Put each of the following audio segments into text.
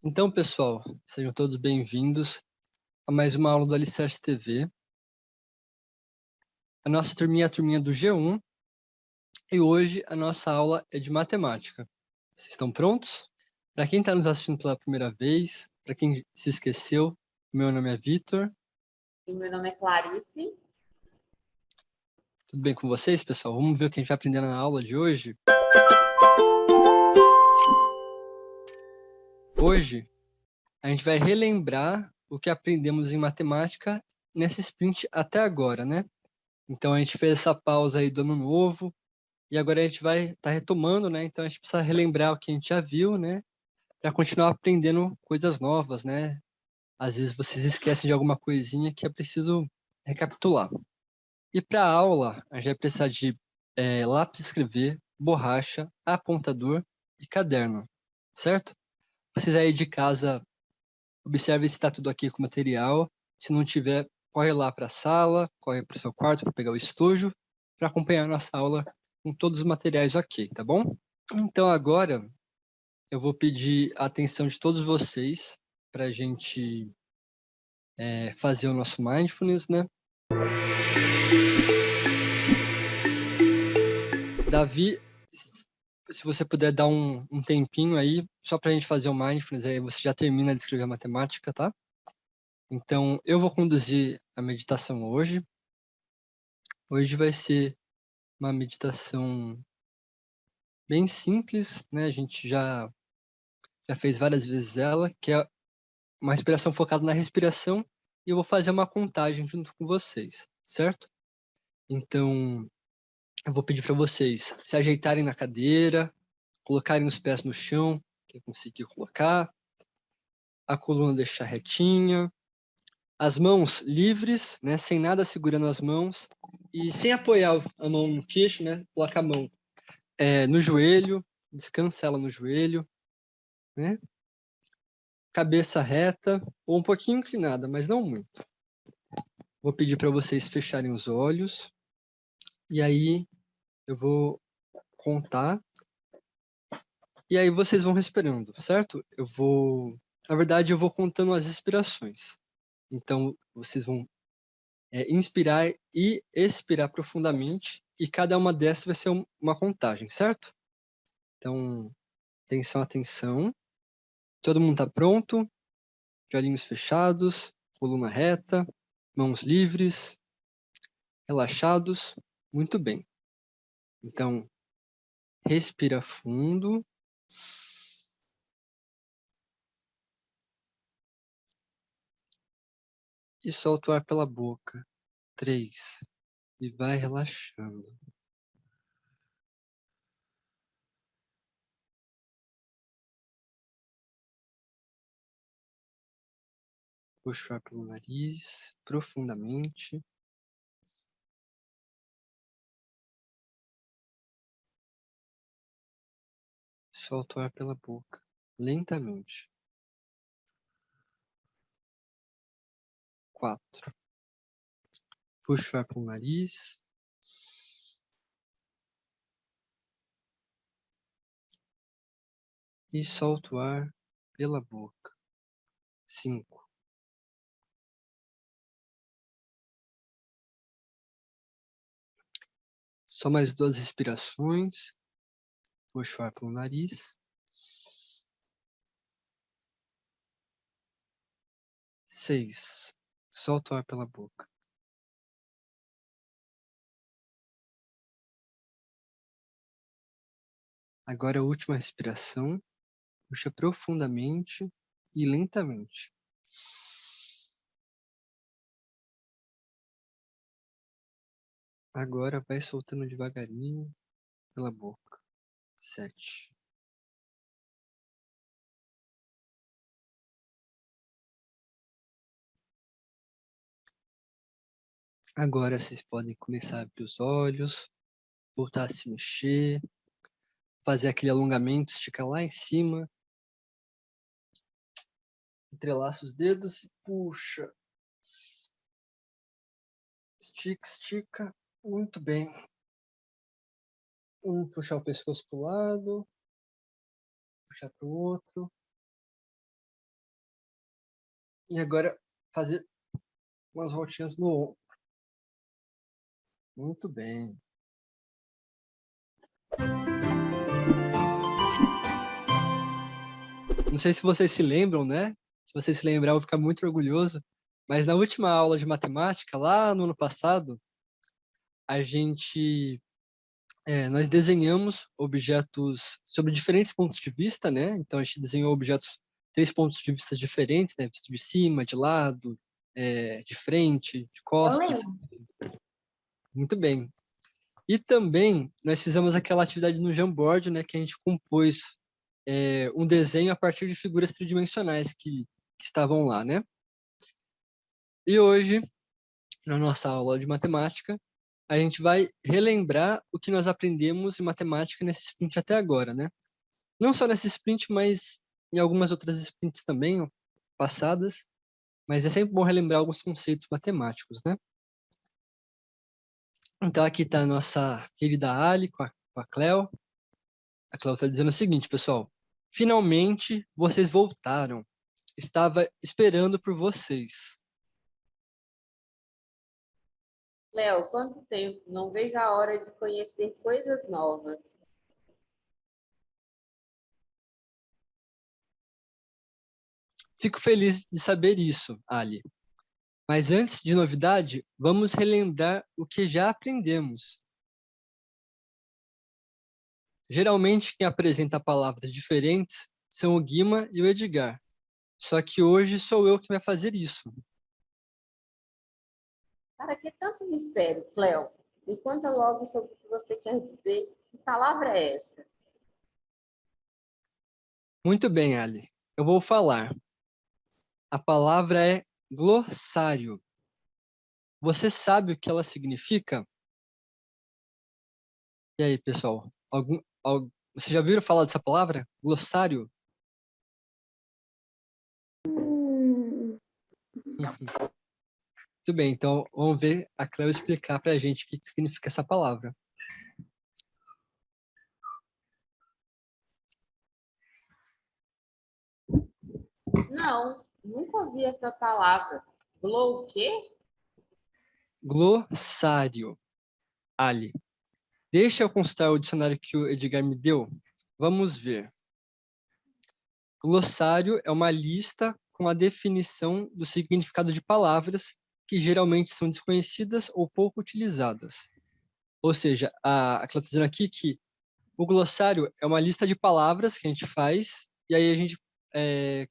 Então, pessoal, sejam todos bem-vindos a mais uma aula do Alicerce TV. A nossa turminha é a turminha do G1 e hoje a nossa aula é de matemática. Vocês estão prontos? Para quem está nos assistindo pela primeira vez, para quem se esqueceu, meu nome é Vitor. E meu nome é Clarice. Tudo bem com vocês, pessoal? Vamos ver o que a gente vai aprender na aula de hoje? Hoje, a gente vai relembrar o que aprendemos em matemática nessa sprint até agora, né? Então, a gente fez essa pausa aí do ano novo e agora a gente vai estar retomando, né? Então, a gente precisa relembrar o que a gente já viu, né? Para continuar aprendendo coisas novas, né? Às vezes vocês esquecem de alguma coisinha que é preciso recapitular. E para a aula, a gente vai precisar de lápis de escrever, borracha, apontador e caderno, certo? Vocês aí de casa, observem se está tudo aqui com o material. Se não tiver, corre lá para a sala, corre para o seu quarto para pegar o estojo, para acompanhar a nossa aula com todos os materiais ok, tá bom? Então agora, eu vou pedir a atenção de todos vocês para a gente fazer o nosso Mindfulness, né? Davi, se você puder dar um tempinho aí, só para a gente fazer o Mindfulness, aí você já termina de escrever a matemática, tá? Então, eu vou conduzir a meditação hoje. Hoje vai ser uma meditação bem simples, né? A gente já fez várias vezes ela, que é uma respiração focada na respiração, e eu vou fazer uma contagem junto com vocês, certo? Então, eu vou pedir para vocês se ajeitarem na cadeira, colocarem os pés no chão, quem conseguir colocar, a coluna deixar retinha, as mãos livres, né, sem nada segurando as mãos, e sem apoiar a mão no queixo, né, coloca a mão no joelho, descansa ela no joelho, né, cabeça reta, ou um pouquinho inclinada, mas não muito. Vou pedir para vocês fecharem os olhos, e aí eu vou contar, e aí vocês vão respirando, certo? Na verdade, eu vou contando as respirações. Então, vocês vão inspirar e expirar profundamente, e cada uma dessas vai ser uma contagem, certo? Então, atenção, atenção. Todo mundo está pronto? De olhinhos fechados, coluna reta, mãos livres, relaxados. Muito bem. Então, respira fundo. E solta o ar pela boca. 3. E vai relaxando. Puxa o ar pelo nariz, profundamente. Solta o ar pela boca, lentamente. 4. Puxa o ar pelo nariz. E solta o ar pela boca. 5. Só mais 2 respirações. Puxa o ar pelo nariz. 6. Solta o ar pela boca. Agora a última respiração. Puxa profundamente e lentamente. Agora vai soltando devagarinho pela boca. 7. Agora vocês podem começar a abrir os olhos, voltar a se mexer, fazer aquele alongamento, esticar lá em cima. Entrelaça os dedos e puxa. Estica, estica. Muito bem. Puxar o pescoço para o lado, puxar para o outro. E agora fazer umas voltinhas no ombro. Muito bem. Não sei se vocês se lembram, né? Se vocês se lembrar, eu vou ficar muito orgulhoso. Mas na última aula de matemática, lá no ano passado, nós desenhamos objetos sobre diferentes pontos de vista, né? Então a gente desenhou objetos, 3 pontos de vista diferentes, né? De cima, de lado, de frente, de Eu costas. lembro. Muito bem. E também nós fizemos aquela atividade no Jamboard, né? Que a gente compôs um desenho a partir de figuras tridimensionais que estavam lá, né? E hoje, na nossa aula de matemática, a gente vai relembrar o que nós aprendemos em matemática nesse sprint até agora, né? Não só nesse sprint, mas em algumas outras sprints também, passadas, mas é sempre bom relembrar alguns conceitos matemáticos, né? Então aqui está a nossa querida Ali com a Cleo. A Cleo está dizendo o seguinte, pessoal. Finalmente, vocês voltaram. Estava esperando por vocês. Léo, quanto tempo? Não vejo a hora de conhecer coisas novas. Fico feliz de saber isso, Ali. Mas antes de novidade, vamos relembrar o que já aprendemos. Geralmente, quem apresenta palavras diferentes são o Guima e o Edgar. Só que hoje sou eu que vai fazer isso. Para que tanto mistério, Cléo? Me conta logo sobre o que você quer dizer. Que palavra é essa? Muito bem, Ali. Eu vou falar. A palavra é glossário. Você sabe o que ela significa? E aí, pessoal? Vocês já ouviram falar dessa palavra? Glossário? Muito bem, então vamos ver a Cleo explicar para a gente o que significa essa palavra. Não, nunca ouvi essa palavra. Glow o quê? Glossário. Ali. Deixa eu consultar o dicionário que o Edgar me deu. Vamos ver. Glossário é uma lista com a definição do significado de palavras que geralmente são desconhecidas ou pouco utilizadas. Ou seja, a Cleo está dizendo aqui que o glossário é uma lista de palavras que a gente faz e aí a gente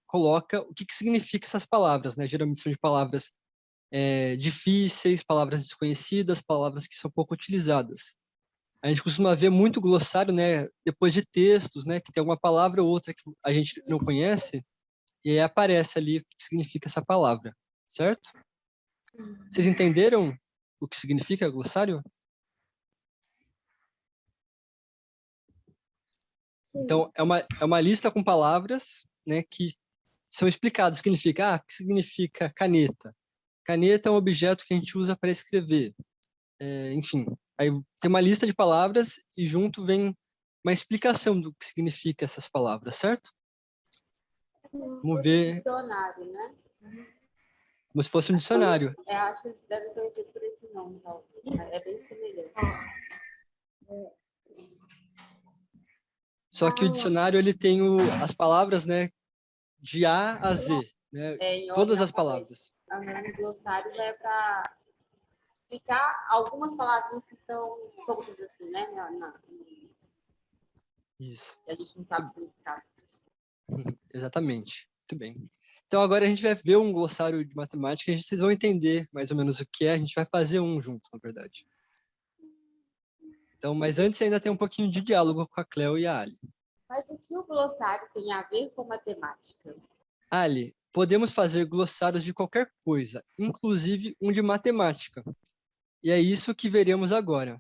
coloca o que significa essas palavras, né? Geralmente são de palavras difíceis, palavras desconhecidas, palavras que são pouco utilizadas. A gente costuma ver muito glossário, né? Depois de textos, né? Que tem alguma palavra ou outra que a gente não conhece e aí aparece ali o que significa essa palavra, certo? Vocês entenderam o que significa glossário? Então, é uma lista com palavras, né, que são explicadas. O que significa caneta? Caneta é um objeto que a gente usa para escrever. Enfim, aí tem uma lista de palavras e junto vem uma explicação do que significa essas palavras, certo? Vamos ver, Dicionário, né? como se fosse um dicionário. Acho que eles devem conhecer por esse nome, talvez. É bem semelhante. Só que o dicionário ele tem as palavras, né, de A a Z, né? Em ordem Todas as alfabética. palavras. O glossário é para explicar algumas palavras que estão soltas assim, né? Isso. Que a gente não sabe significar. Exatamente. Muito bem. Então agora a gente vai ver um glossário de matemática, vocês vão entender mais ou menos o que é, a gente vai fazer um juntos, na verdade. Então, mas antes ainda tem um pouquinho de diálogo com a Cleo e a Ali. Mas o que o glossário tem a ver com matemática? Ali, podemos fazer glossários de qualquer coisa, inclusive um de matemática. E é isso que veremos agora.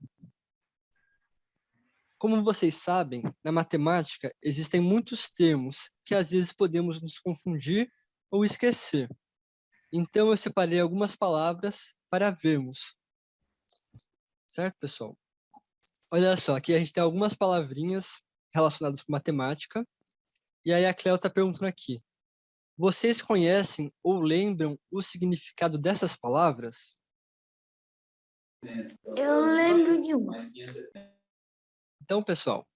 Como vocês sabem, na matemática existem muitos termos que às vezes podemos nos confundir ou esquecer. Então eu separei algumas palavras para vermos. Certo, pessoal? Olha só, aqui a gente tem algumas palavrinhas relacionadas com matemática. E aí a Cleo está perguntando aqui. Vocês conhecem ou lembram o significado dessas palavras? Eu lembro de uma. Então, pessoal,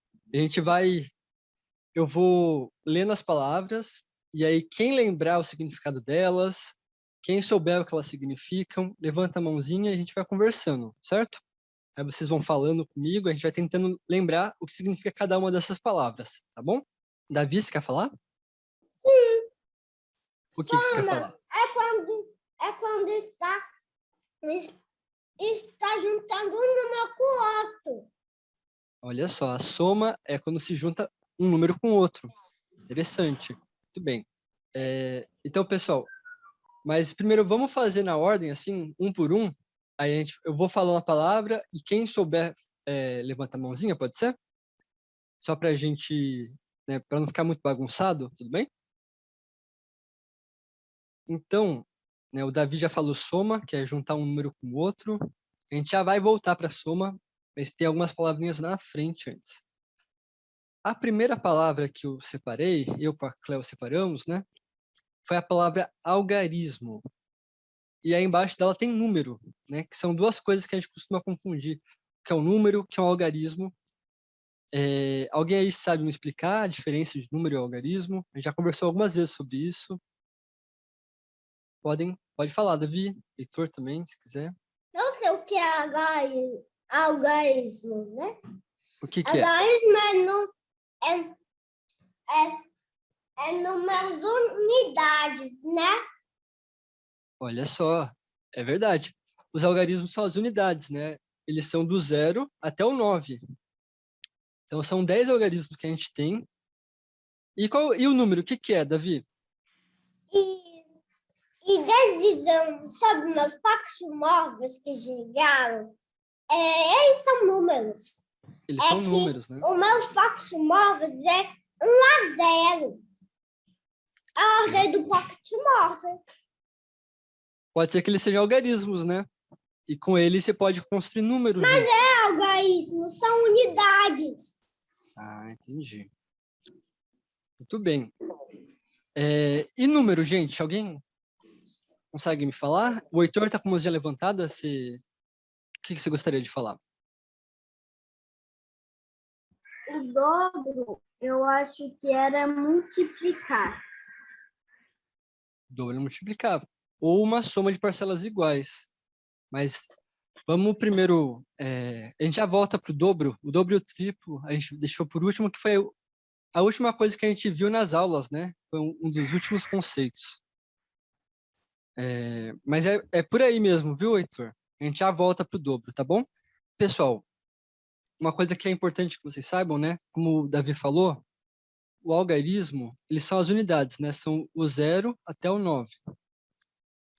eu vou lendo as palavras, e aí quem lembrar o significado delas, quem souber o que elas significam, levanta a mãozinha e a gente vai conversando, certo? Aí vocês vão falando comigo, a gente vai tentando lembrar o que significa cada uma dessas palavras, tá bom? Davi, você quer falar? Sim. O que você quer falar? É quando está juntando um número com o outro. Olha só, a soma é quando se junta um número com outro. Interessante. Muito bem. Então, pessoal, mas primeiro vamos fazer na ordem, assim, um por um. Aí eu vou falando a palavra e quem souber levanta a mãozinha, pode ser? Só para a gente, né, para não ficar muito bagunçado, tudo bem? Então, né, o Davi já falou soma, que é juntar um número com o outro. A gente já vai voltar para soma, mas tem algumas palavrinhas na frente antes. A primeira palavra que eu separei, eu com a Cleo separamos, né, foi a palavra algarismo. E aí embaixo dela tem número, né, que são duas coisas que a gente costuma confundir, que é um número, que é um algarismo. Alguém aí sabe me explicar a diferença de número e algarismo? A gente já conversou algumas vezes sobre isso. Pode falar, Davi, Heitor também, se quiser. Eu sei o que é algarismo, né? O que é? Algarismo é números unidades, né? Olha só, é verdade. Os algarismos são as unidades, né? Eles são do 0 até o 9. Então, são 10 algarismos que a gente tem. E o número, o que é, Davi? E desde sobre meus pactos móveis que chegaram, eles são números. Eles são números, né? Os meus pactos móveis é 1 a 0. A ordem do pocket móvel. Pode ser que eles sejam algarismos, né? E com eles você pode construir números. Mas algarismo, são unidades. Ah, entendi. Muito bem. E número, gente? Alguém consegue me falar? O Heitor está com a mãozinha levantada. O que você gostaria de falar? O dobro, eu acho que era multiplicar. Dobro é multiplicar. Ou uma soma de parcelas iguais. Mas vamos primeiro... a gente já volta para o dobro. O dobro e o triplo a gente deixou por último, que foi a última coisa que a gente viu nas aulas, né? Foi um dos últimos conceitos. Mas é por aí mesmo, viu, Heitor? A gente já volta para o dobro, tá bom? Pessoal, uma coisa que é importante que vocês saibam, né? Como o Davi falou, o algarismo, eles são as unidades, né? São o 0 até o 9.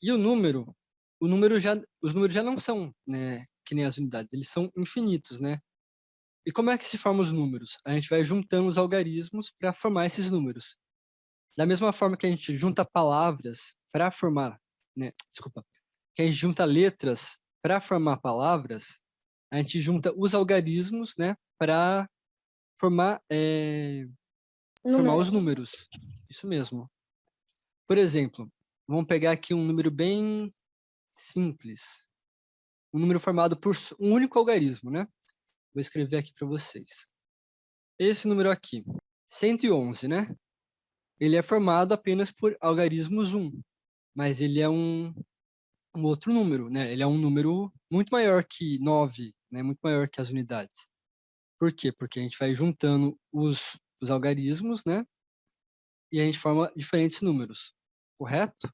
E os números já não são, né, que nem as unidades, eles são infinitos, né? E como é que se formam os números? A gente vai juntando os algarismos para formar esses números. Da mesma forma que a gente junta palavras para formar, né? Desculpa. Que a gente junta letras para formar palavras, a gente junta os algarismos, né, para formar os números. Isso mesmo. Por exemplo, vamos pegar aqui um número bem simples. Um número formado por um único algarismo, né? Vou escrever aqui para vocês. Esse número aqui, 111, né? Ele é formado apenas por algarismos 1, mas ele é um outro número, né? Ele é um número muito maior que 9, né? Muito maior que as unidades. Por quê? Porque a gente vai juntando os algarismos, né? E a gente forma diferentes números, correto?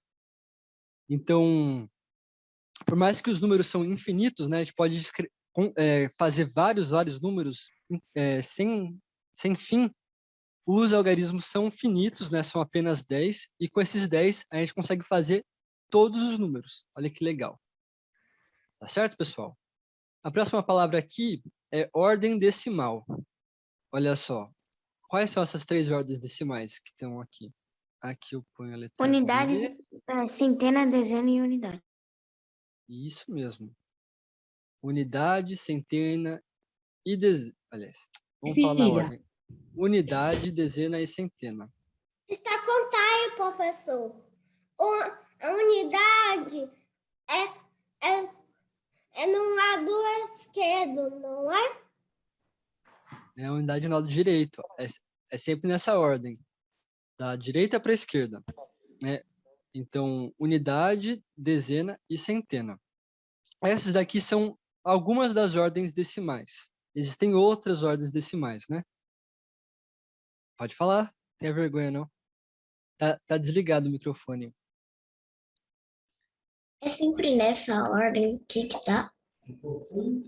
Então, por mais que os números são infinitos, né? A gente pode fazer vários números sem fim. Os algarismos são finitos, né? São apenas 10, e com esses 10 a gente consegue fazer todos os números. Olha que legal. Tá certo, pessoal? A próxima palavra aqui é ordem decimal. Olha só. Quais são essas 3 ordens decimais que estão aqui? Aqui eu ponho a letra Unidades, D. centena, dezena e unidade. Isso mesmo. Unidade, centena e dezena. Aliás, vamos falar na ordem. Unidade, dezena e centena. Está contado, professor. A unidade é no lado esquerdo, não é? É a unidade no lado direito. É sempre nessa ordem. Da direita para a esquerda. Né? Então, unidade, dezena e centena. Essas daqui são algumas das ordens decimais. Existem outras ordens decimais, né? Pode falar, não tenha vergonha não. Tá desligado o microfone. É sempre nessa ordem que tá?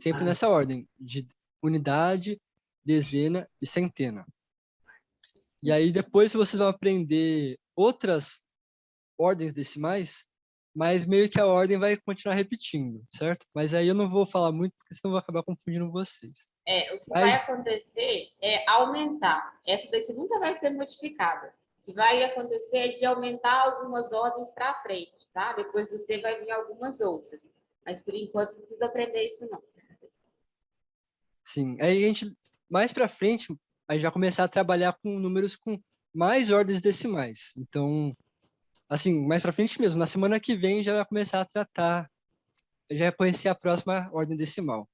Sempre nessa ordem, de unidade, dezena e centena. E aí depois vocês vão aprender outras ordens decimais, mas meio que a ordem vai continuar repetindo, certo? Mas aí eu não vou falar muito, porque senão eu vou acabar confundindo vocês. O que vai acontecer é aumentar. Essa daqui nunca vai ser modificada. O que vai acontecer é de aumentar algumas ordens para frente, tá? Depois do C vai vir algumas outras. Mas por enquanto você não precisa aprender isso, não. Sim, aí a gente, mais para frente, a gente vai começar a trabalhar com números com mais ordens decimais. Então, assim, mais para frente mesmo, na semana que vem já vai começar a tratar, já vai conhecer a próxima ordem decimal.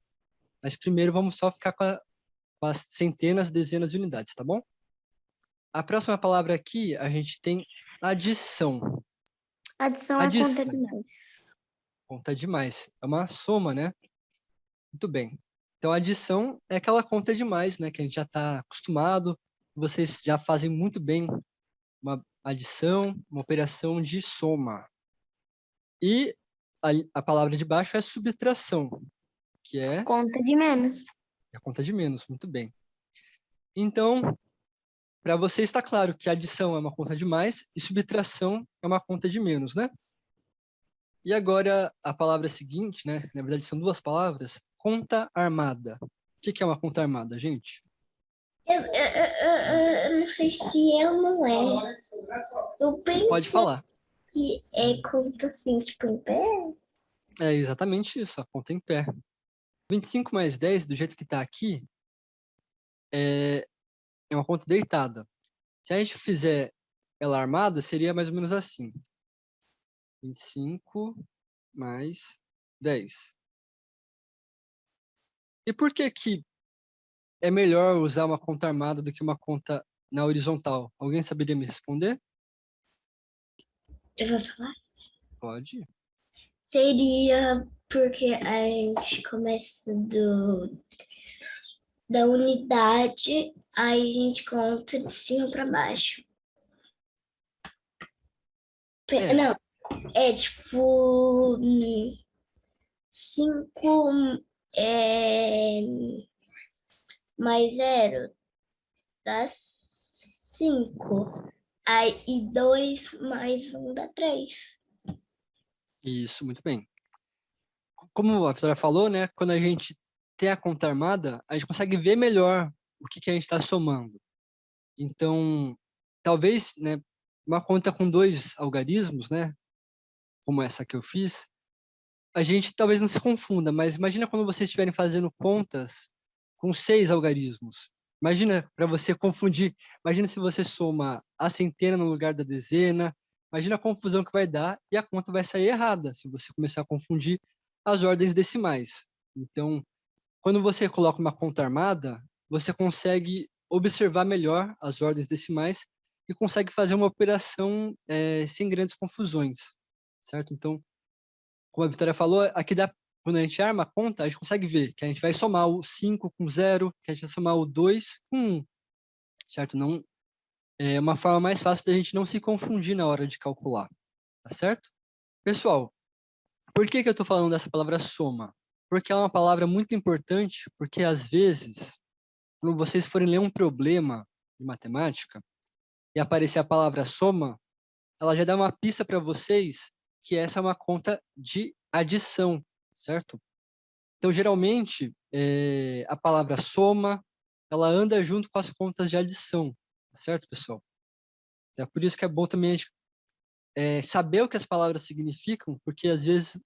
Mas primeiro vamos só ficar com as centenas, dezenas e unidades, tá bom? A próxima palavra aqui, a gente tem adição. Adição é conta demais. Conta demais. É uma soma, né? Muito bem. Então, adição é aquela conta demais, né? Que a gente já está acostumado. Vocês já fazem muito bem uma adição, uma operação de soma. E a palavra de baixo é subtração, que é... Conta de menos. É a conta de menos, muito bem. Então, para você está claro que adição é uma conta de mais e subtração é uma conta de menos, né? E agora a palavra seguinte, né? Na verdade são duas palavras, conta armada. O que é uma conta armada, gente? Eu não sei se é ou não é. Eu penso Pode falar. que é conta assim, tipo, em pé. É exatamente isso, a conta em pé. 25 mais 10, do jeito que está aqui, é uma conta deitada. Se a gente fizer ela armada, seria mais ou menos assim. 25 mais 10. E por que é melhor usar uma conta armada do que uma conta na horizontal? Alguém saberia me responder? Eu vou falar. Pode. Seria porque a gente começa da unidade, aí a gente conta de cima para baixo. É. Não, é tipo 5 mais 0 dá 5. Aí 2 mais 1 dá 3. Isso, muito bem. Como a Vitória falou, né? Quando a gente tem a conta armada, a gente consegue ver melhor o que a gente está somando. Então, talvez, né, uma conta com 2 algarismos, né, como essa que eu fiz, a gente talvez não se confunda, mas imagina quando vocês estiverem fazendo contas com 6 algarismos. Imagina para você confundir, imagina se você soma a centena no lugar da dezena, imagina a confusão que vai dar e a conta vai sair errada se você começar a confundir as ordens decimais. Então, quando você coloca uma conta armada, você consegue observar melhor as ordens decimais e consegue fazer uma operação sem grandes confusões, certo? Então, como a Vitória falou, aqui quando a gente arma a conta, a gente consegue ver que a gente vai somar o 5 com 0, que a gente vai somar o 2 com 1, certo? Não, é uma forma mais fácil da gente não se confundir na hora de calcular, tá certo? Pessoal, por que eu estou falando dessa palavra soma? Porque é uma palavra muito importante, porque às vezes, quando vocês forem ler um problema de matemática e aparecer a palavra soma, ela já dá uma pista para vocês que essa é uma conta de adição, certo? Então, geralmente, a palavra soma, ela anda junto com as contas de adição, certo, pessoal? É por isso que é bom também a gente saber o que as palavras significam, porque às vezes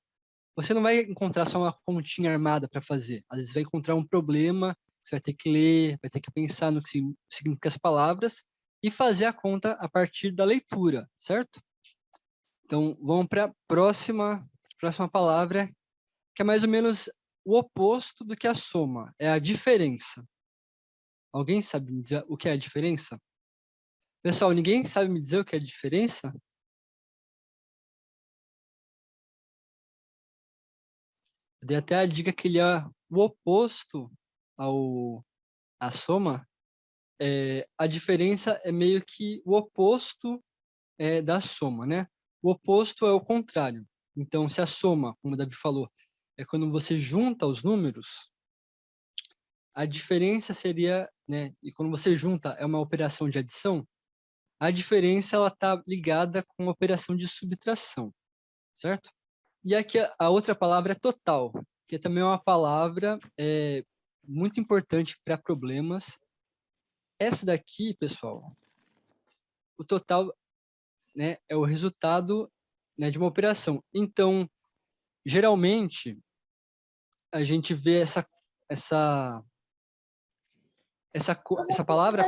você não vai encontrar só uma continha armada para fazer. Às vezes vai encontrar um problema Você vai ter que ler, vai ter que pensar no que significam as palavras e fazer a conta a partir da leitura, certo? Então, vamos para a próxima palavra, que é mais ou menos o oposto do que a soma, é a diferença. Alguém sabe me dizer o que é a diferença? Pessoal, ninguém sabe me dizer o que é a diferença? Eu dei até a dica que ele é o oposto à soma. A diferença é meio que o oposto da soma, né? O oposto é o contrário. Então, se a soma, como o Davi falou, é quando você junta os números, a diferença seria, né? E quando você junta é uma operação de adição, a diferença ela está ligada com a operação de subtração, certo? E aqui a outra palavra é total, que também é uma palavra muito importante para problemas. Essa daqui, pessoal, o total, né, é o resultado, né, de uma operação. Então, geralmente, a gente vê essa palavra,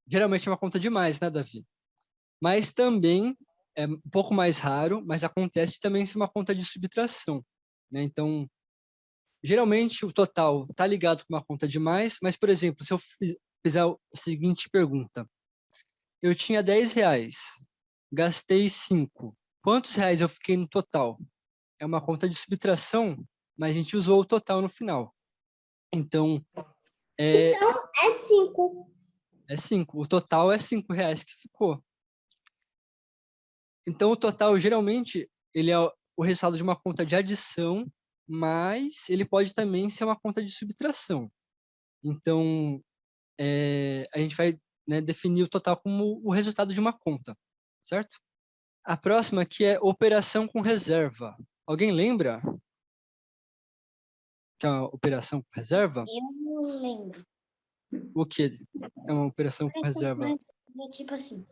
geralmente é uma conta de mais, né, Davi? Mas também é um pouco mais raro, mas acontece também ser uma conta de subtração, né? Então, geralmente o total está ligado com uma conta de mais, mas, por exemplo, se eu fizer a seguinte pergunta, eu tinha R$10, gastei 5. Quantos reais eu fiquei no total? É uma conta de subtração, mas a gente usou o total no final. Então, é 5. É 5. O total é R$5 que ficou. Então, o total, geralmente, ele é o resultado de uma conta de adição, mas ele pode também ser uma conta de subtração. Então, a gente vai, né, definir o total como o resultado de uma conta, certo? A próxima aqui é operação com reserva. Alguém lembra que é uma operação com reserva? Eu não lembro. O que é uma operação com reserva? Tipo assim,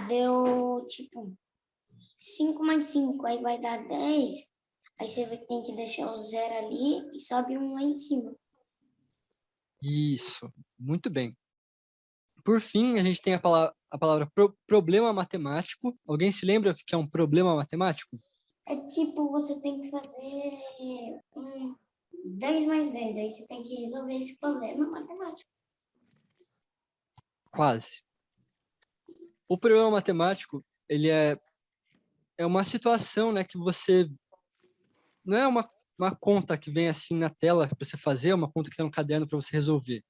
deu tipo 5 mais 5, aí vai dar 10. Aí você tem que deixar o 0 ali e sobe um lá em cima. Isso, muito bem. Por fim, a gente tem a palavra problema matemático. Alguém se lembra o que é um problema matemático? É tipo, você tem que fazer 10 mais 10, aí você tem que resolver esse problema matemático. Quase. O problema matemático, ele é uma situação, né, que você... Não é uma conta que vem assim na tela para você fazer, é uma conta que está no caderno para você resolver.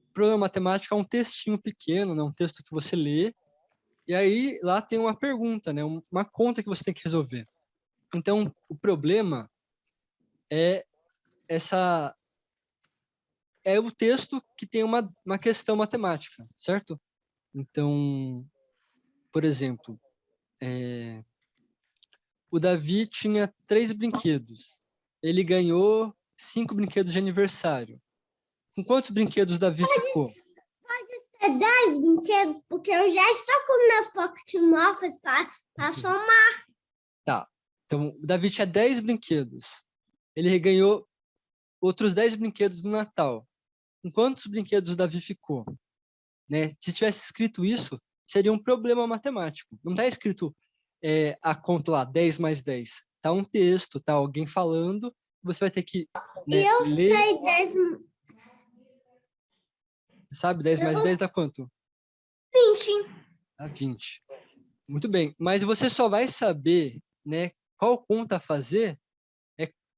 O problema matemático é um textinho pequeno, né, um texto que você lê, e aí lá tem uma pergunta, né, uma conta que você tem que resolver. Então, o problema é o texto que tem uma questão matemática, certo? Então, por exemplo, o Davi tinha 3 brinquedos. Ele ganhou 5 brinquedos de aniversário. Com quantos brinquedos o Davi ficou? Pode ser 10 brinquedos, porque eu já estou com meus pocket morphs para somar. Tá. Então, o Davi tinha 10 brinquedos. Ele ganhou outros 10 brinquedos no Natal. Com quantos brinquedos o Davi ficou? Né? Se tivesse escrito isso, seria um problema matemático. Não está escrito a conta lá, 10 mais 10. Está um texto, está alguém falando, você vai ter que, né, Eu ler. sei 10. Sabe, 10 mais 10 dá quanto? 20. Dá 20. Muito bem, mas você só vai saber, né, qual conta fazer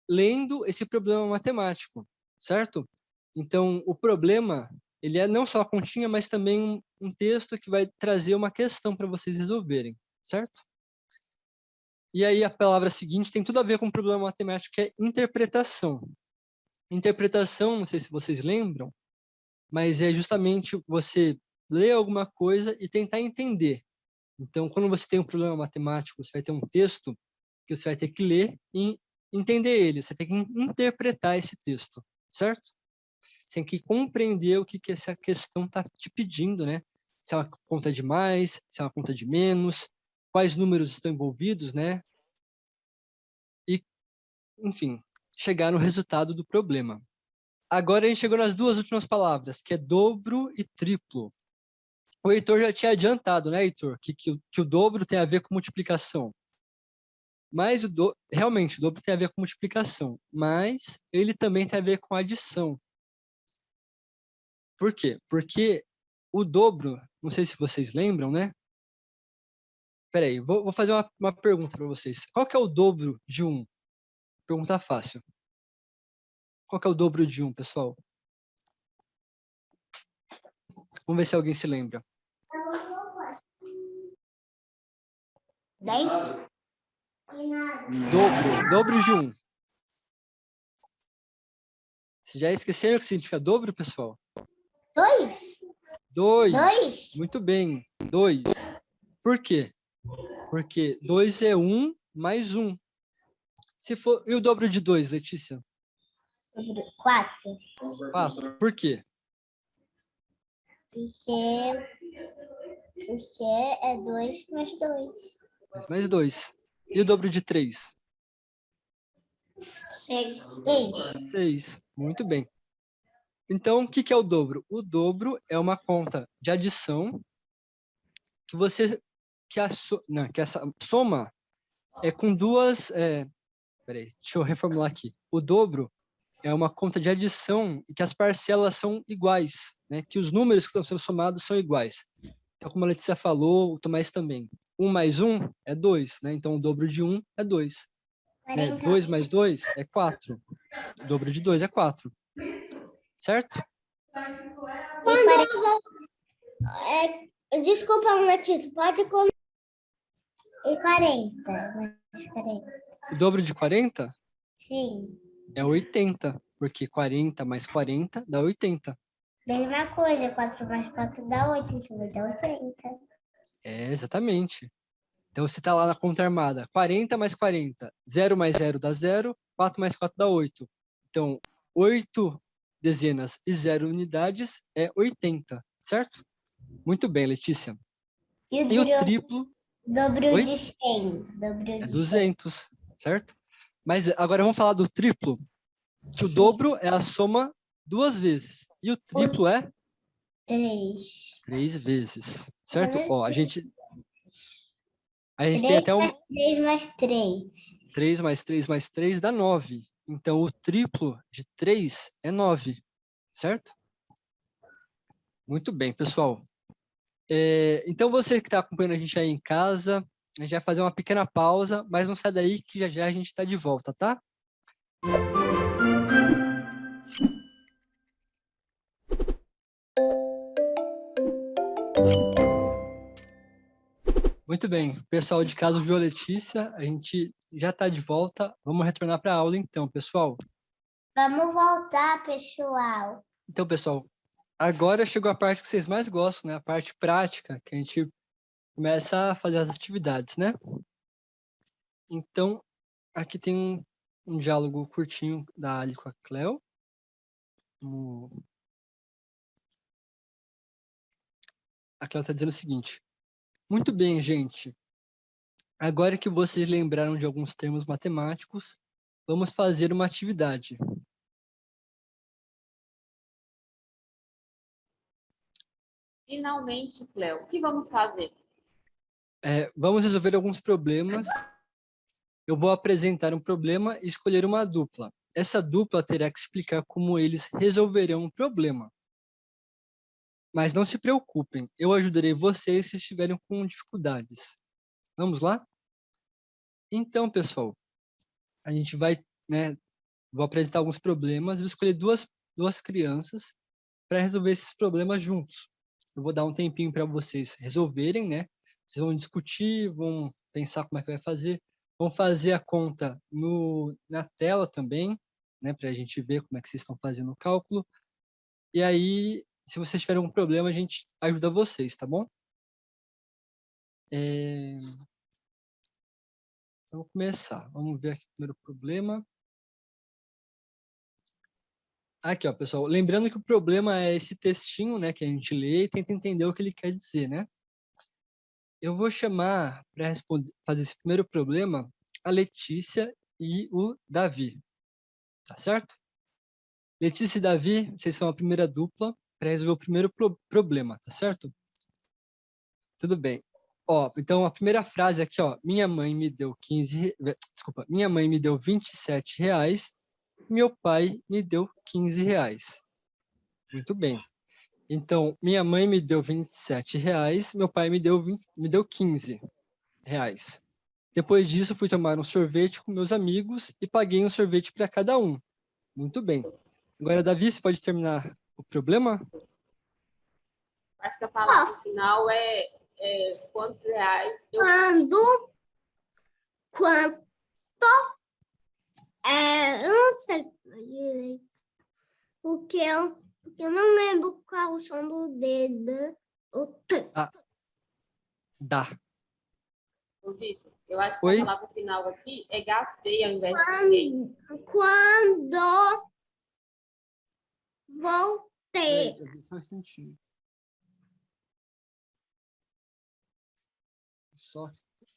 lendo esse problema matemático, certo? Então, o problema, ele é não só a continha, mas também um texto que vai trazer uma questão para vocês resolverem, certo? E aí a palavra seguinte tem tudo a ver com o problema matemático, que é interpretação. Interpretação, não sei se vocês lembram, mas é justamente você ler alguma coisa e tentar entender. Então, quando você tem um problema matemático, você vai ter um texto que você vai ter que ler e entender ele. Você tem que interpretar esse texto, certo? Você tem que compreender o que essa questão está te pedindo, né? Se é uma conta de mais, se é uma conta de menos, quais números estão envolvidos, né? E, enfim, chegar no resultado do problema. Agora a gente chegou nas duas últimas palavras, que é dobro e triplo. O Heitor já tinha adiantado, né, Heitor? Que o dobro tem a ver com multiplicação. Mas realmente, o dobro tem a ver com multiplicação, mas ele também tem a ver com adição. Por quê? Porque o dobro, não sei se vocês lembram, né? Peraí, vou fazer uma pergunta para vocês. Qual que é o dobro de 1? Pergunta fácil. Qual que é o dobro de 1, pessoal? Vamos ver se alguém se lembra. 10. Dobro de 1. Vocês já esqueceram o que significa dobro, pessoal? 2. 2. Muito bem. 2. Por quê? Porque 2 é 1 mais 1. E o dobro de 2, Letícia? 4. 4. Por quê? Porque é 2 mais 2. 2 mais 2. E o dobro de 3? 6. 6. Muito bem. Então, o que é o dobro? O dobro é uma conta de adição que essa soma é com duas... Peraí, deixa eu reformular aqui. O dobro é uma conta de adição e que as parcelas são iguais, né? Que os números que estão sendo somados são iguais. Então, como a Letícia falou, o Tomás também. 1 mais 1 é 2, né? Então, o dobro de 1 é 2. Né? 2 mais 2 é 4. O dobro de 2 é 4. Certo? Desculpa, Letícia, pode colocar. E 40. O dobro de 40 Sim. é 80, porque 40 mais 40 dá 80. Mesma coisa, 4 mais 4 dá 8, então vai dar 80. Exatamente. Então, você está lá na conta armada, 40 mais 40, 0 mais 0 dá 0, 4 mais 4 dá 8. Então, 8 dezenas e 0 unidades é 80, certo? Muito bem, Letícia. E o triplo? Dobro Oi? de 100. É 200, certo? Mas agora vamos falar do triplo, que o dobro é a soma 2 vezes. E o triplo é? 3. 3 vezes, certo? Ó, a gente 3 tem até um... 3 mais 3. 3 mais 3 mais 3 dá 9. Então, o triplo de 3 é 9, certo? Muito bem, pessoal. Então, você que está acompanhando a gente aí em casa, a gente vai fazer uma pequena pausa, mas não sai daí que já já a gente está de volta, tá? Muito bem, pessoal de casa ouviu a Letícia, a gente já está de volta. Vamos retornar para a aula então, pessoal. Vamos voltar, pessoal. Então, pessoal, agora chegou a parte que vocês mais gostam, né? A parte prática, que a gente começa a fazer as atividades, né? Então, aqui tem um diálogo curtinho da Ali com a Cleo. A Cleo está dizendo o seguinte: muito bem, gente. Agora que vocês lembraram de alguns termos matemáticos, vamos fazer uma atividade. Finalmente, Cleo, o que vamos fazer? Vamos resolver alguns problemas. Eu vou apresentar um problema e escolher uma dupla. Essa dupla terá que explicar como eles resolverão o problema. Mas não se preocupem, eu ajudarei vocês se estiverem com dificuldades. Vamos lá? Então, pessoal, a gente vai, né, vou apresentar alguns problemas e vou escolher duas crianças para resolver esses problemas juntos. Eu vou dar um tempinho para vocês resolverem, né? Vocês vão discutir, vão pensar como é que vai fazer, vão fazer a conta na tela também, né? Para a gente ver como é que vocês estão fazendo o cálculo. E aí, se vocês tiverem algum problema, a gente ajuda vocês, tá bom? Então, vou começar. Vamos ver aqui o primeiro problema. Aqui, ó, pessoal. Lembrando que o problema é esse textinho, né, que a gente lê e tenta entender o que ele quer dizer, né? Eu vou chamar para fazer esse primeiro problema a Letícia e o Davi. Tá certo? Letícia e Davi, vocês são a primeira dupla para resolver o primeiro problema, tá certo? Tudo bem. Ó, então a primeira frase aqui, ó, minha mãe me deu minha mãe me deu R$ 27, meu pai me deu R$ 15. Muito bem. Então, minha mãe me deu R$ 27, meu pai me deu R$ 15. Depois disso, fui tomar um sorvete com meus amigos e paguei um sorvete para cada um. Muito bem. Agora, Davi, você pode terminar o problema? Acho que a palavra final é quantos reais eu... Quanto? Eu não sei direito. Porque eu não lembro qual o som do dedo. Dá. Ô, Vitor, eu acho que Oi? a palavra final aqui é gastei ao invés de paguei. Quando voltei. Só um instantinho. Só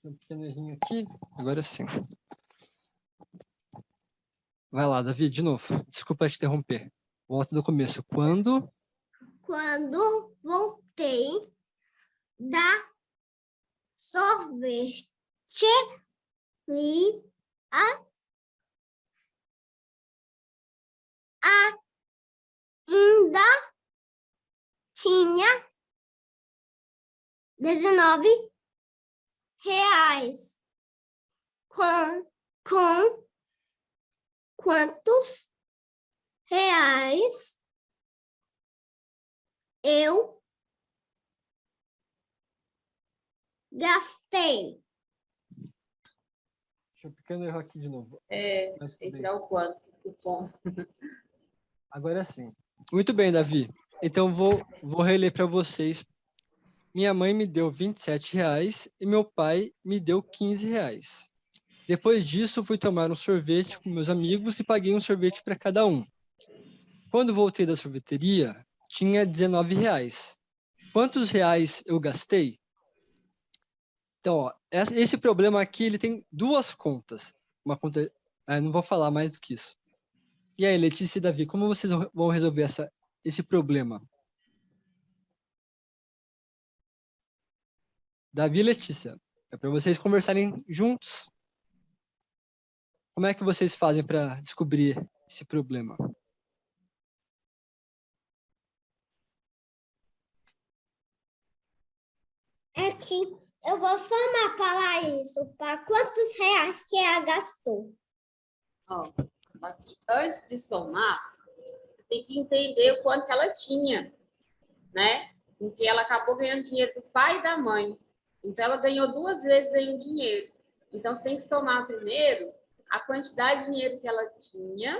um pequeno errinho aqui. Agora sim. Vai lá, Davi, de novo. Desculpa te interromper. Volta do começo. Quando Voltei da sorvete ainda tinha R$ 19 com quantos reais eu gastei? Deixa eu pequeno erro aqui de novo. Mas tudo Tem que bem. tirar o quanto, o com. Agora sim. Muito bem, Davi. Então, vou reler para vocês. Minha mãe me deu R$ 27 e meu pai me deu R$ 15. Depois disso, fui tomar um sorvete com meus amigos e paguei um sorvete para cada um. Quando voltei da sorveteria, tinha R$ 19. Quantos reais eu gastei? Então, ó, esse problema aqui ele tem duas contas. Uma conta, não vou falar mais do que isso. E aí, Letícia e Davi, como vocês vão resolver esse problema? Davi e Letícia, é para vocês conversarem juntos. Como é que vocês fazem para descobrir esse problema? É que eu vou somar para isso, para quantos reais que ela gastou. Ó, aqui, antes de somar, você tem que entender o quanto que ela tinha, né? Porque ela acabou ganhando dinheiro do pai e da mãe. Então, ela ganhou 2 vezes aí o dinheiro. Então, você tem que somar primeiro a quantidade de dinheiro que ela tinha.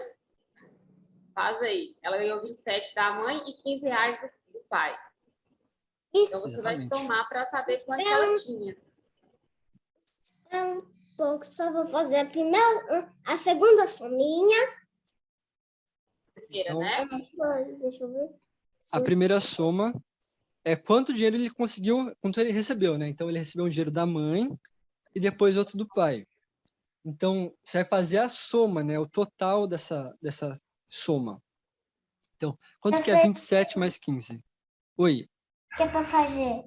Faz aí. Ela ganhou 27 da mãe e R$ 15 do pai. Então, você Exatamente. vai somar para saber quanto que ela tinha. Só vou fazer a segunda sominha. Primeira, Então, né? Deixa eu ver. a primeira soma é quanto dinheiro ele conseguiu, quanto ele recebeu, né? Então, ele recebeu um dinheiro da mãe e depois outro do pai. Então, você vai fazer a soma, né? O total dessa soma. Então, quanto que é 27 mais 15? Oi. O que é para fazer?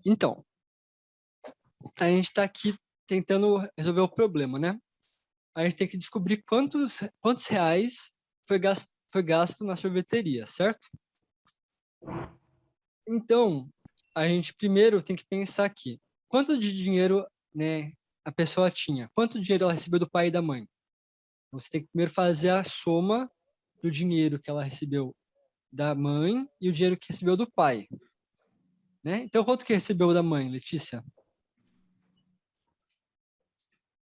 Então, a gente está aqui tentando resolver o problema, né? A gente tem que descobrir quantos reais foi gasto na sorveteria, certo? Então, a gente primeiro tem que pensar aqui. Quanto de dinheiro, né, a pessoa tinha? Quanto dinheiro ela recebeu do pai e da mãe? Então, você tem que primeiro fazer a soma do dinheiro que ela recebeu da mãe e o dinheiro que recebeu do pai. Né? Então, quanto que recebeu da mãe, Letícia?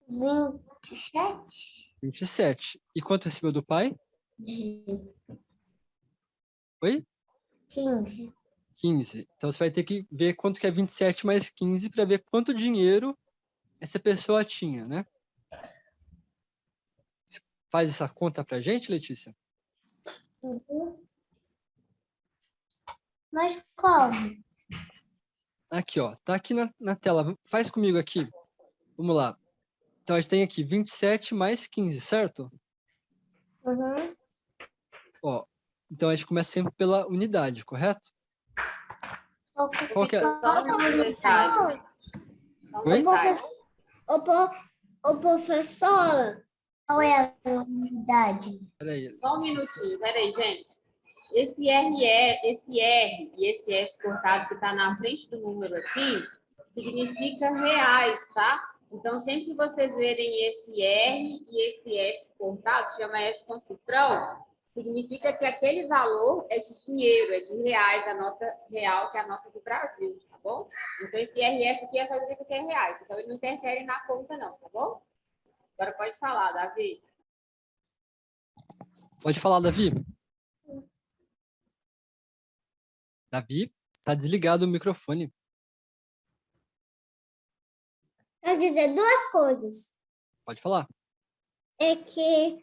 27? 27. E quanto recebeu do pai? Oi? 15. 15. Então, você vai ter que ver quanto que é 27 mais 15 para ver quanto dinheiro essa pessoa tinha, né? Você faz essa conta para a gente, Letícia? Mas como? Aqui, ó. Tá aqui na tela. Faz comigo aqui. Vamos lá. Então, a gente tem aqui 27 mais 15, certo? Uhum. Ó, então a gente começa sempre pela unidade, correto? Qual que é? Só um detalhe. Só um Oi? detalhe. Ô, professora, qual é a unidade? Peraí. Só um minutinho, peraí, gente. Esse R e esse S cortado que está na frente do número aqui, significa reais, tá? Então, sempre que vocês verem esse R e esse S cortado, chama S com cifrão, significa que aquele valor é de dinheiro, é de reais, a nota real, que é a nota do Brasil, tá bom? Então, esse RS aqui é só dizer que é reais. Então, ele não interfere na conta, não, tá bom? Agora pode falar, Davi. Pode falar, Davi. Davi, tá desligado o microfone. Quer dizer duas coisas. Pode falar. É que,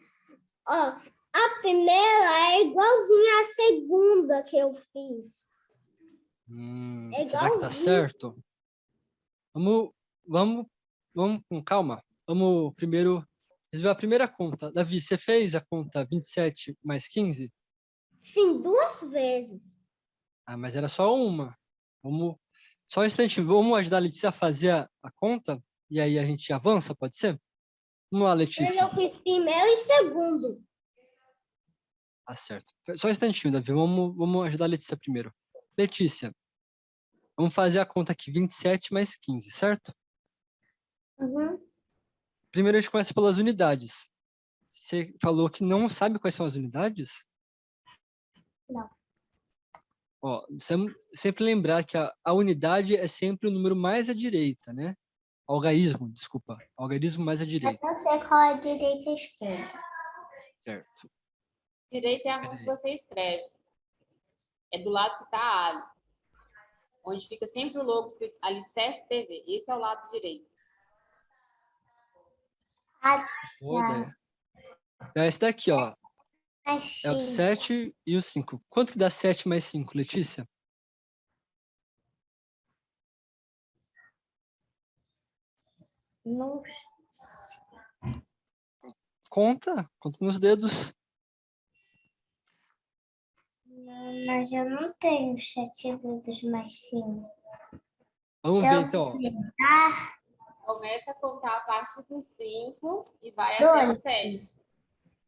ó, a primeira é igualzinha à segunda que eu fiz. É Será que tá igualzinho. certo? Vamos com calma. Vamos primeiro resolver a primeira conta. Davi, você fez a conta 27 mais 15? Sim, duas vezes. Ah, mas era só uma. Só um instantinho. Vamos ajudar a Letícia a fazer a conta? E aí a gente avança, pode ser? Vamos lá, Mas Letícia. eu fiz primeiro e segundo. Tá certo. Só um instantinho, Davi. Vamos ajudar a Letícia primeiro. Letícia, vamos fazer a conta aqui. 27 mais 15, certo? Uhum. Primeiro a gente começa pelas unidades. Você falou que não sabe quais são as unidades? Não. Ó, sempre lembrar que a unidade é sempre o número mais à direita, né? Algarismo, desculpa. Algarismo mais à direita. Eu não sei qual é a direita e a esquerda. Certo. Direita é a mão que você escreve. É do lado que está a Ali. Onde fica sempre o logo escrito Alicerce TV. Esse é o lado direito. Boa ideia. É esse daqui, ó. É o 7 e o 5. Quanto que dá 7 mais 5, Letícia? Não, Conta nos dedos. mas eu não tenho 7 dedos mais 5. Vamos ver, então. Começa a contar a partir do 5 e vai até o 7.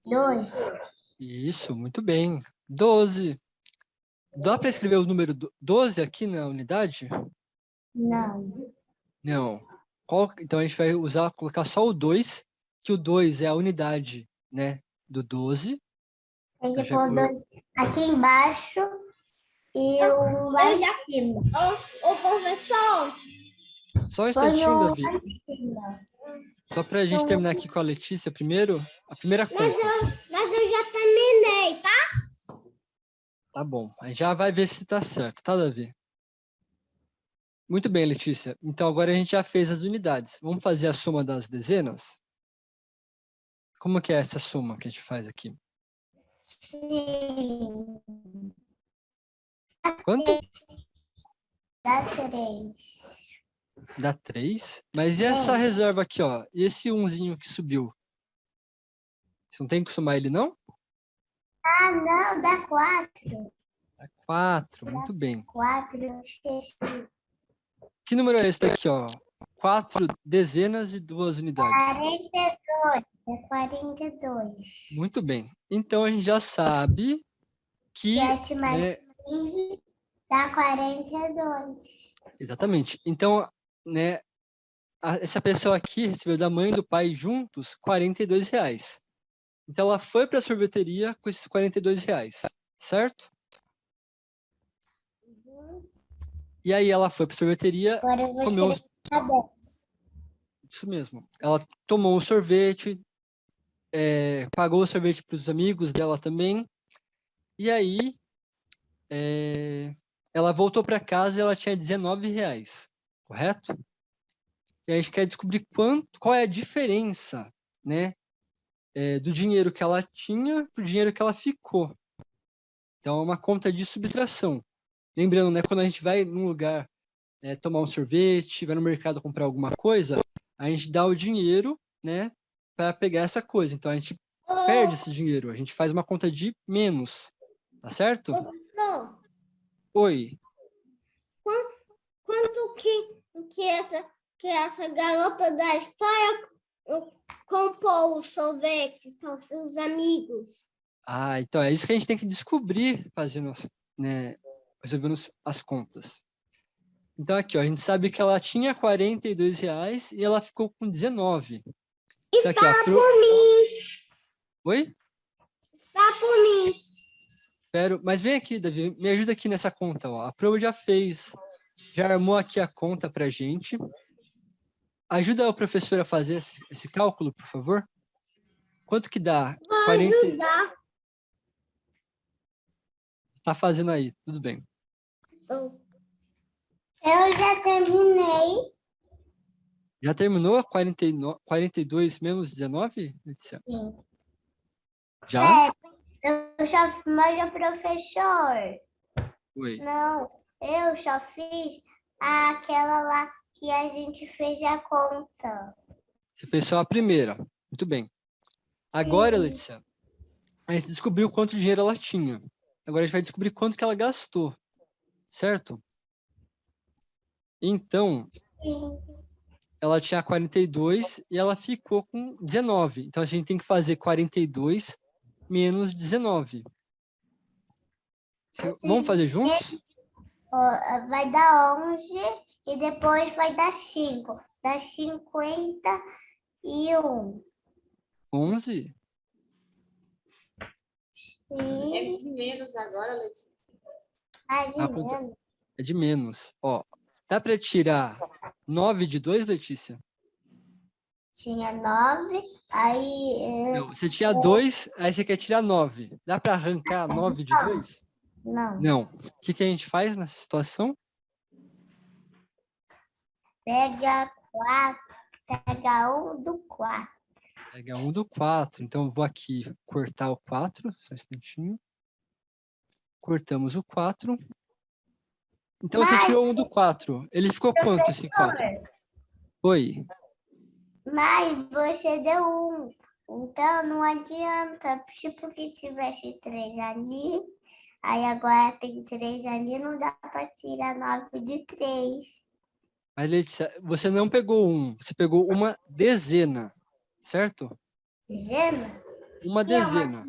2. Isso, muito bem. 12. Dá para escrever o número 12 aqui na unidade? Não. Não. Então a gente vai colocar só o 2, que o 2 é a unidade, né, do 12. Tem que Então, pôr 2 aqui embaixo e o lá em cima. Ô, professor! Só um instantinho, Davi. Lá em cima. Só para a gente terminar aqui com a Letícia primeiro, a primeira conta. Mas eu já terminei, tá? Tá bom, a gente já vai ver se tá certo, tá, Davi? Muito bem, Letícia. Então agora a gente já fez as unidades. Vamos fazer a soma das dezenas? Como que é essa soma que a gente faz aqui? Sim. Quanto? Dá 3. Dá 3. Mas e essa reserva aqui, ó? E esse umzinho que subiu? Você não tem que somar ele, não? Ah, não, dá 4. Dá 4, muito bem. 4, eu esqueci. Que número é esse daqui, ó? 4 dezenas e 2 unidades. 42. É 42. Muito bem. Então a gente já sabe que... 7 mais né, 15 dá 42. exatamente. Então, né, essa pessoa aqui recebeu da mãe e do pai juntos R$42. Então ela foi para a sorveteria com esses R$42, certo? E aí ela foi para a sorveteria, Agora eu vou comeu escrever tabela. isso mesmo. Ela tomou o sorvete, pagou o sorvete para os amigos dela também. E aí ela voltou para casa e ela tinha R$19, correto? E a gente quer descobrir qual é a diferença, né, do dinheiro que ela tinha para o dinheiro que ela ficou. Então é uma conta de subtração. Lembrando, né, quando a gente vai num lugar tomar um sorvete, vai no mercado comprar alguma coisa, a gente dá o dinheiro, né, para pegar essa coisa. Então a gente perde esse dinheiro. A gente faz uma conta de menos, tá certo? Professor, Oi. quanto que essa garota da história comprou os sorvetes para os seus amigos? Ah, então é isso que a gente tem que descobrir fazendo, né, resolvendo as contas. Então aqui, ó, a gente sabe que ela tinha R$ 42 e ela ficou com 19. Então aqui, Está por mim, Oi? está por mim. Espero, mas vem aqui, Davi, me ajuda aqui nessa conta, ó. A Pro já fez, já armou aqui a conta pra gente. Ajuda o professor a fazer esse cálculo, por favor. Quanto que dá? Vou 40. ajudar. Tá fazendo aí, tudo bem. Eu já terminei. Já terminou 42 menos 19, Letícia? Sim. Já? Mas o professor, Oi. não, eu só fiz aquela lá que a gente fez a conta. Você fez só a primeira. Muito bem. Agora, Sim. Letícia, a gente descobriu quanto dinheiro ela tinha. Agora a gente vai descobrir quanto que ela gastou, certo? Então, Sim. ela tinha 42 e ela ficou com 19. Então, a gente tem que fazer 42 menos 19. Vamos fazer juntos? Vai dar 11 e depois vai dar 5. Dá 51. 11? É Sim. de menos agora, Letícia. Mais A de conta menos. é de menos. Ó, dá para tirar 9 de 2, Letícia? Tinha 9, aí Não, você tinha 2, aí você quer tirar 9. Dá para arrancar 9 de 2? não. Não. O que a gente faz nessa situação? Pega 4, pega 1 do 4. Pega 1 do 4. Então, eu vou aqui cortar o 4, só um instantinho. Cortamos o 4. Então, você tirou 1 do 4. Ele ficou quanto, esse 4? Oi. Mas você deu 1. Então não adianta. Tipo que tivesse 3 ali. Aí agora tem 3 ali, não dá para tirar 9 de 3. Mas, Letícia, você não pegou 1. Você pegou uma dezena, certo? Gema? Uma Que é uma... dezena.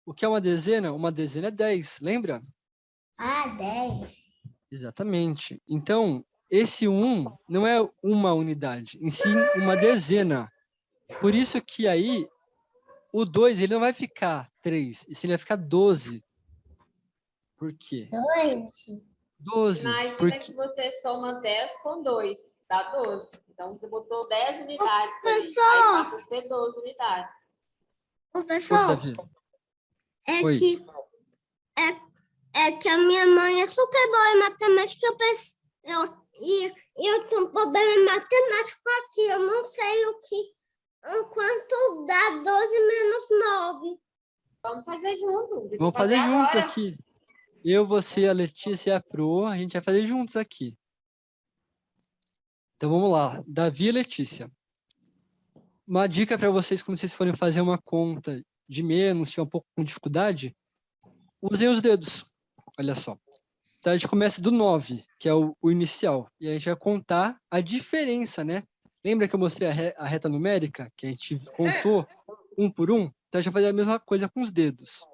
O que é uma dezena? Uma dezena é 10, lembra? Ah, 10. Exatamente. Então, esse 1 não é uma unidade, em si uma dezena. Por isso que aí, o 2 ele não vai ficar 3, e sim ele vai ficar 12. Por quê? 2. 12. Imagina Porque... que você soma 10 com 2, dá 12. Então, você botou 10 unidades ali, Professor! aí passa a ser 12 unidades. Oi, Professor, Davi. é Oi. que, é que a minha mãe é super boa em matemática. Eu tenho um problema em matemática aqui. Eu não sei quanto dá 12 menos 9. Vamos fazer junto. Vamos fazer juntos agora. aqui. Eu, você, a Letícia e a Pro, a gente vai fazer juntos aqui. Então vamos lá. Davi e Letícia. Uma dica para vocês quando vocês forem fazer uma conta de menos, se tiver um pouco com dificuldade, usem os dedos. Olha só. Então a gente começa do 9, que é o inicial, e a gente vai contar a diferença, né? Lembra que eu mostrei a reta numérica, que a gente contou um por um? Então a gente vai fazer a mesma coisa com os dedos.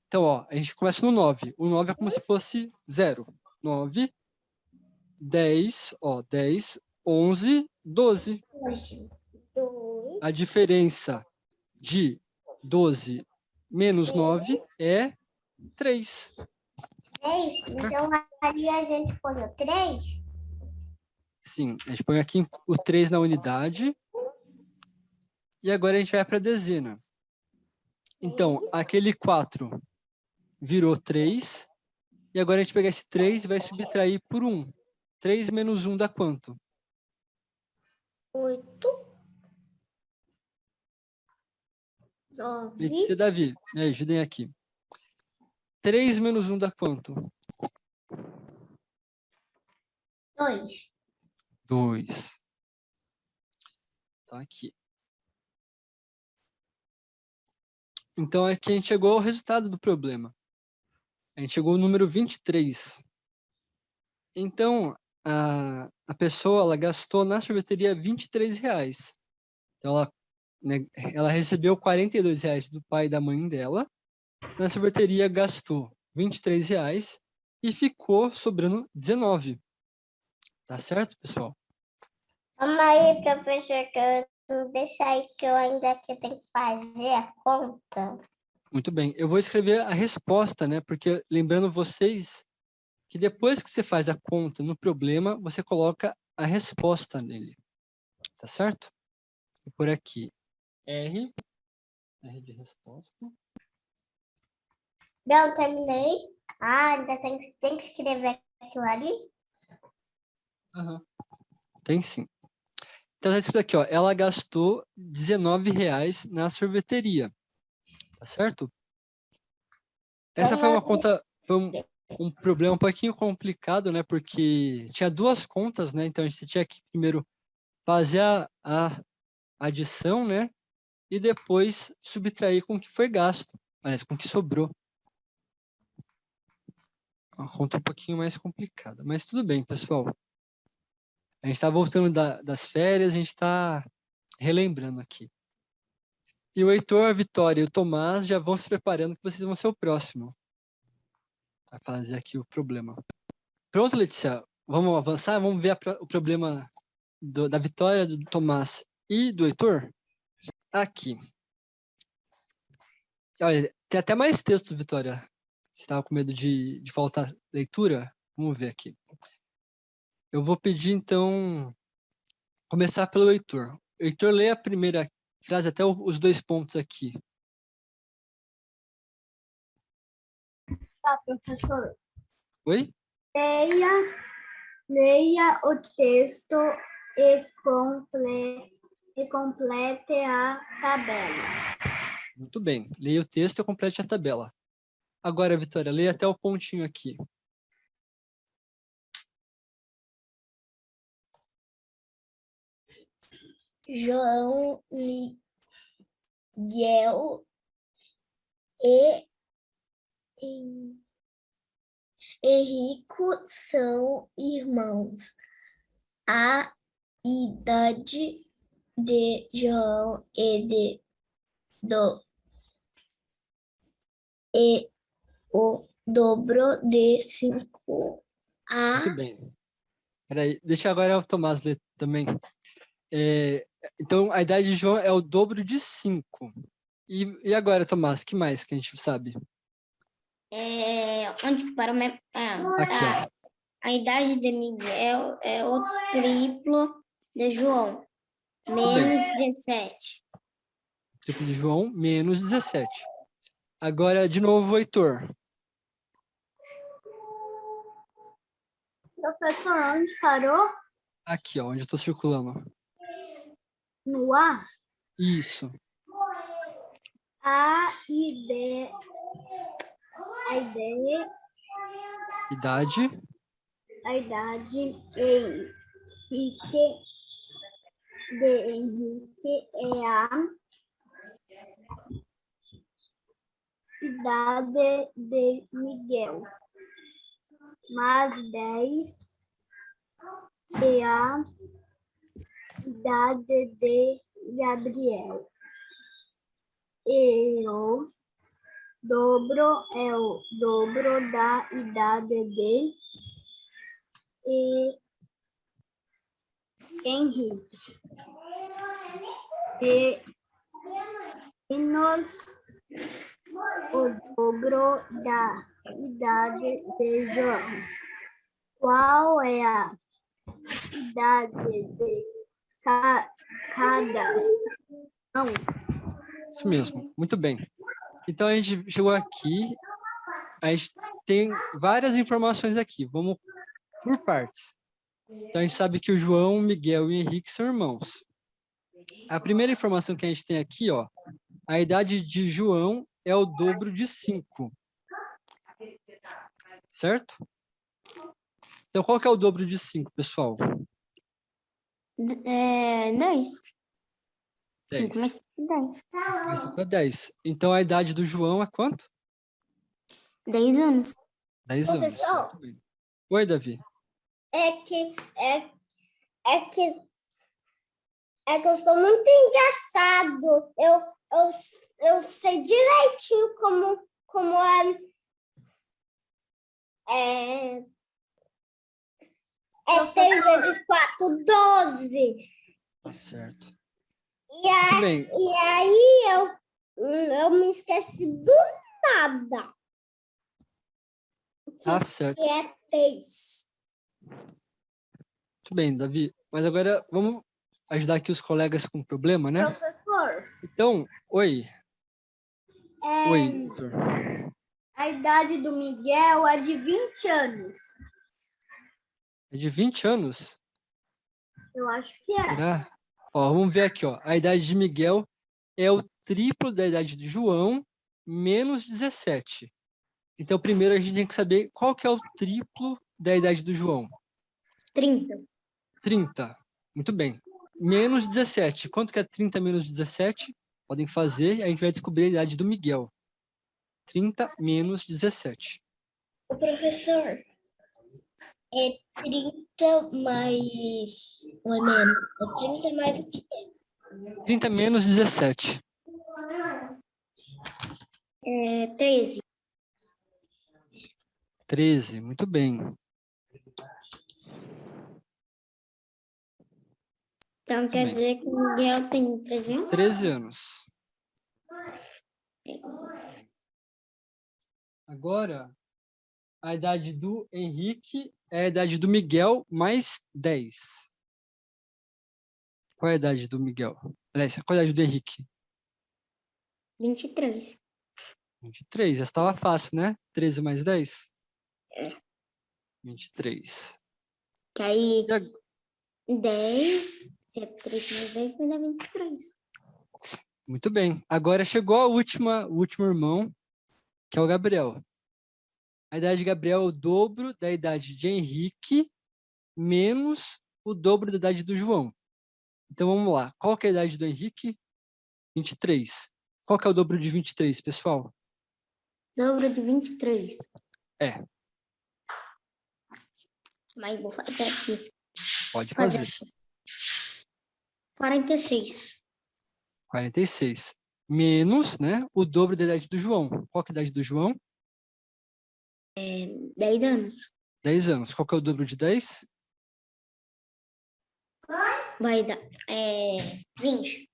Então, ó, a gente começa no 9. O 9 é como se fosse 0. 9, 10, ó, 10, 11, 12. 2. A diferença de 12 menos 9 é 3. 3. Então, ali a gente põe o 3. Sim, a gente põe aqui o 3 na unidade. E agora a gente vai para a dezena. Então, aquele 4 virou 3. E agora a gente pega esse 3 e vai subtrair por 1. 3 menos 1 dá quanto? 8. 9. Letícia e Davi, me ajudem aqui. 3 menos 1 dá quanto? 2. 2. Tá aqui. Então, aqui a gente chegou ao resultado do problema. A gente chegou ao número 23. Então, a pessoa ela gastou na sorveteria R$ 23. Então, ela recebeu R$ 42 do pai e da mãe dela. Na sorveteria gastou R$ 23 e ficou sobrando 19. Tá certo, pessoal? Calma aí, professor, que eu deixa aí que eu ainda tenho que fazer a conta. Muito bem. Eu vou escrever a resposta, né? Porque lembrando vocês que depois que você faz a conta no problema, você coloca a resposta nele. Tá certo? Vou por aqui. R de resposta. Não, terminei. Ainda tem que escrever aquilo ali? Uhum. Tem sim. Então, tá escrito aqui, ó. Ela gastou R$ 19 na sorveteria. Tá certo? Essa foi uma conta... Foi um problema um pouquinho complicado, né? Porque tinha duas contas, né? Então, a gente tinha que primeiro fazer a adição, né? E depois subtrair com o que foi gasto. Aliás, com o que sobrou. Uma conta um pouquinho mais complicada. Mas tudo bem, pessoal. A gente está voltando das férias, a gente está relembrando aqui. E o Heitor, a Vitória e o Tomás já vão se preparando que vocês vão ser o próximo a fazer aqui o problema. Pronto, Letícia? Vamos avançar? Vamos ver o problema da Vitória, do Tomás e do Heitor? Aqui. Olha, tem até mais texto, Vitória. Você estava com medo de faltar leitura? Vamos ver aqui. Eu vou pedir, então, começar pelo Heitor. Heitor, lê a primeira frase até os 2 pontos aqui. Tá, professor. Oi? Leia o texto e complete a tabela. Muito bem. Leia o texto e complete a tabela. Agora, Vitória, leia até o pontinho aqui. João, Miguel e Henrico são irmãos. A idade de João e o dobro de 5. Muito bem. Peraí, deixa agora o Tomás ler também. Então, a idade de João é o dobro de 5. E agora, Tomás, que mais que a gente sabe? Onde para Aqui, ó. a idade de Miguel é o triplo de João, menos 17. Triplo de João, menos 17. Agora, de novo, o Heitor. Professor, onde parou? Aqui, ó, onde eu estou circulando. No A. Isso. Idade. A idade Henrique é a idade de Miguel. Mais 10 é a idade de Gabriel. E o dobro é o dobro da idade de Henrique. E menos o dobro da idade de João. Qual é a idade de cada um? Isso mesmo. Muito bem. Então, a gente chegou aqui. A gente tem várias informações aqui. Vamos por partes. Então, a gente sabe que o João, o Miguel e o Henrique são irmãos. A primeira informação que a gente tem aqui, ó, a idade de João é o dobro de 5. Certo? Então, qual que é o dobro de 5, pessoal? 10. 10. 5 mais 10. Mais 5 é 10. Então, a idade do João é quanto? 10 anos. 10 anos. Professor. Muito bem. Oi, Davi. É que eu sou muito engraçado. Eu sei direitinho como é 3 vezes 4, 12. Tá certo. E Muito bem. aí eu me esqueci do nada. Tá certo. Que é 3. Muito bem, Davi. Mas agora vamos ajudar aqui os colegas com problema, né? Professor, Então, oi. é, Oi, Heitor. a idade do Miguel é de 20 anos. É de 20 anos? Eu acho que é. Será? Ó, vamos ver aqui, ó. A idade de Miguel é o triplo da idade de João, menos 17. Então, primeiro a gente tem que saber qual que é o triplo da idade do João. 30. 30. Muito bem. Menos 17. Quanto que é 30 menos 17? Podem fazer e a gente vai descobrir a idade do Miguel. 30 menos 17. O professor, é 30 mais... Ou é menos? É 30 mais o quê? 30 menos 17. É 13. 13. Muito bem. Então Muito quer bem. dizer que o Miguel tem 13 anos? 13 anos. Agora, a idade do Henrique é a idade do Miguel mais 10. Qual é a idade do Miguel? Aliás, qual é a idade do Henrique? 23. 23. Já estava fácil, né? 13 mais 10? É. 23. Que aí E ag- 10, se é 3 mais 10, vai dar 23. Muito bem. Agora chegou o último irmão, que é o Gabriel. A idade de Gabriel é o dobro da idade de Henrique, menos o dobro da idade do João. Então vamos lá. Qual que é a idade do Henrique? 23. Qual que é o dobro de 23, pessoal? Dobro de 23. É, Mas vou fazer aqui. pode Fazer fazer. 46. 46. Menos, né, o dobro da idade do João. Qual que é a idade do João? 10 anos. 10 anos. Qual que é o dobro de 10? Vai dar 20.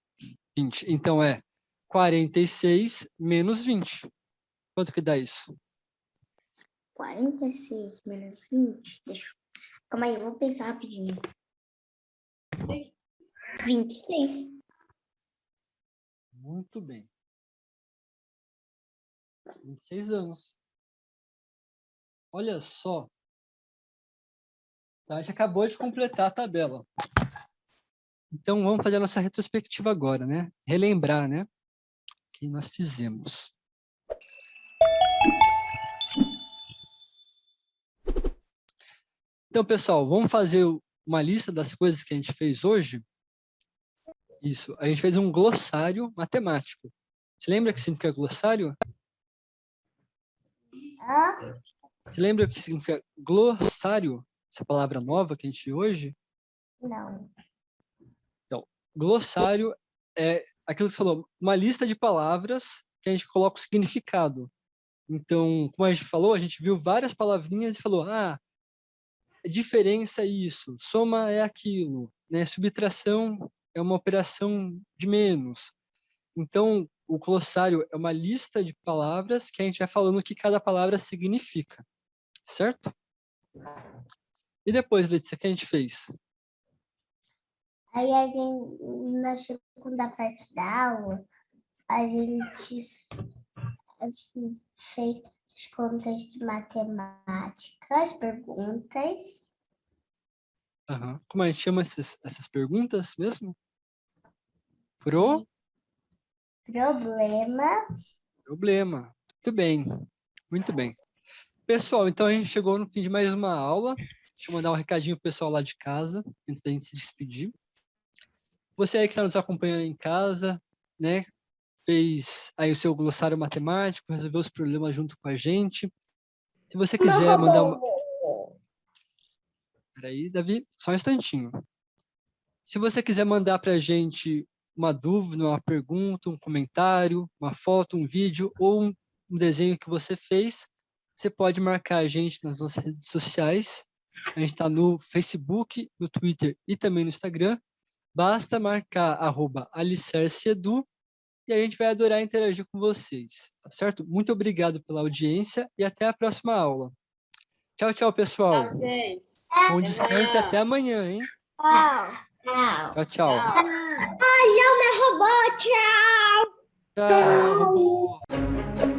20. Então é 46 menos 20. Quanto que dá isso? 46 menos 20. Deixa eu... Calma aí, eu vou pensar rapidinho. 26. Muito bem. 26 anos. Olha só. A gente acabou de completar a tabela. Então, vamos fazer a nossa retrospectiva agora, né? Relembrar, né? O que nós fizemos. Então, pessoal, vamos fazer uma lista das coisas que a gente fez hoje? Isso. A gente fez um glossário matemático. Você lembra o que significa glossário? Você lembra o que significa glossário? Essa palavra nova que a gente viu hoje? Não. Então, glossário é aquilo que você falou, uma lista de palavras que a gente coloca o significado. Então, como a gente falou, a gente viu várias palavrinhas e falou, diferença é isso, soma é aquilo, né? Subtração é uma operação de menos. Então, o glossário é uma lista de palavras que a gente vai falando o que cada palavra significa, certo? E depois, Letícia, o que a gente fez? Aí na segunda parte da aula, a gente fez as contas de matemática, as perguntas. Uhum. Como a gente chama essas perguntas mesmo? Problema. Problema. Muito bem. Muito bem. Pessoal, então a gente chegou no fim de mais uma aula. Deixa eu mandar um recadinho pro pessoal lá de casa, antes da gente se despedir. Você aí que está nos acompanhando em casa, né? Fez aí o seu glossário matemático, resolveu os problemas junto com a gente. Se você quiser mandar uma... Peraí, Davi, só um instantinho. Se você quiser mandar para a gente uma dúvida, uma pergunta, um comentário, uma foto, um vídeo ou um desenho que você fez, você pode marcar a gente nas nossas redes sociais. A gente está no Facebook, no Twitter e também no Instagram. Basta marcar @alicerceedu e a gente vai adorar interagir com vocês, tá certo? Muito obrigado pela audiência e até a próxima aula. Tchau, tchau, pessoal. Tchau, gente. Bom Até descanso e amanhã. até amanhã, hein? Tchau. Tchau, tchau. Tchau. Ai, não é robô, tchau. Tchau, robô.